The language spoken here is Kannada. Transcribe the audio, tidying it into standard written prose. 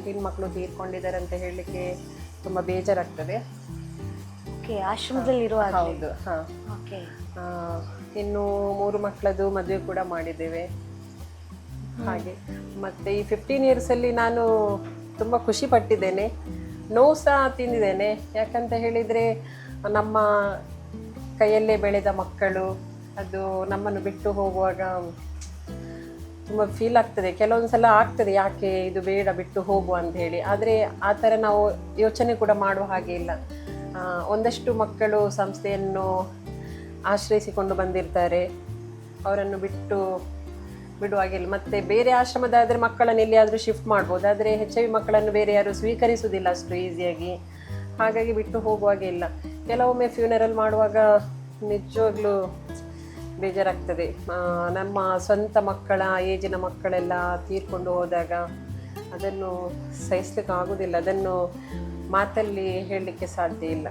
19 ಮಕ್ಕಳು ತೀರ್ಕೊಂಡಿದ್ದಾರೆ ಅಂತ ಹೇಳಲಿಕ್ಕೆ ತುಂಬ ಬೇಜಾರಾಗ್ತದೆ. ಓಕೆ, ಆಶ್ರಮದಲ್ಲಿ ಇರುವಾಗ. ಹೌದು, ಹಾಂ. ಓಕೆ. ಇನ್ನು 3 ಮಕ್ಕಳದು ಮದುವೆ ಕೂಡ ಮಾಡಿದ್ದೇವೆ. ಹಾಗೆ ಮತ್ತು ಈ 15 ಇಯರ್ಸಲ್ಲಿ ನಾನು ತುಂಬ ಖುಷಿ ಪಟ್ಟಿದ್ದೇನೆ, ನೋವು ಸಹ ತಿಂದಿದ್ದೇನೆ. ಯಾಕಂತ ಹೇಳಿದರೆ ನಮ್ಮ ಕೈಯಲ್ಲೇ ಬೆಳೆದ ಮಕ್ಕಳು ಅದು ನಮ್ಮನ್ನು ಬಿಟ್ಟು ಹೋಗುವಾಗ ತುಂಬ ಫೀಲ್ ಆಗ್ತದೆ. ಕೆಲವೊಂದು ಸಲ ಆಗ್ತದೆ ಯಾಕೆ ಇದು ಬೇಡ ಬಿಟ್ಟು ಹೋಗುವ ಅಂತ ಹೇಳಿ. ಆದರೆ ಆ ಥರ ನಾವು ಯೋಚನೆ ಕೂಡ ಮಾಡುವ ಹಾಗೆ ಇಲ್ಲ. ಒಂದಷ್ಟು ಮಕ್ಕಳು ಸಂಸ್ಥೆಯನ್ನು ಆಶ್ರಯಿಸಿಕೊಂಡು ಬಂದಿರ್ತಾರೆ, ಅವರನ್ನು ಬಿಟ್ಟು ಬಿಡುವಾಗಿಲ್ಲ. ಮತ್ತು ಬೇರೆ ಆಶ್ರಮದಾದರೆ ಮಕ್ಕಳನ್ನು ಎಲ್ಲಿಯಾದರೂ ಶಿಫ್ಟ್ ಮಾಡ್ಬೋದು, ಆದರೆ HIV ಮಕ್ಕಳನ್ನು ಬೇರೆ ಯಾರು ಸ್ವೀಕರಿಸುವುದಿಲ್ಲ ಅಷ್ಟು ಈಸಿಯಾಗಿ. ಹಾಗಾಗಿ ಬಿಟ್ಟು ಹೋಗುವಾಗೆ ಇಲ್ಲ. ಕೆಲವೊಮ್ಮೆ ಫ್ಯೂನರಲ್ ಮಾಡುವಾಗ ನಿಜವಾಗ್ಲೂ ಬೇಜಾರಾಗ್ತದೆ. ನಮ್ಮ ಸ್ವಂತ ಮಕ್ಕಳ ಏಜಿನ ಮಕ್ಕಳೆಲ್ಲ ತೀರ್ಕೊಂಡು ಹೋದಾಗ ಅದನ್ನು ಸಹಿಸ್ಲಿಕ್ಕೆ ಆಗೋದಿಲ್ಲ. ಅದನ್ನು ಮಾತಲ್ಲಿ ಹೇಳಲಿಕ್ಕೆ ಸಾಧ್ಯ ಇಲ್ಲ.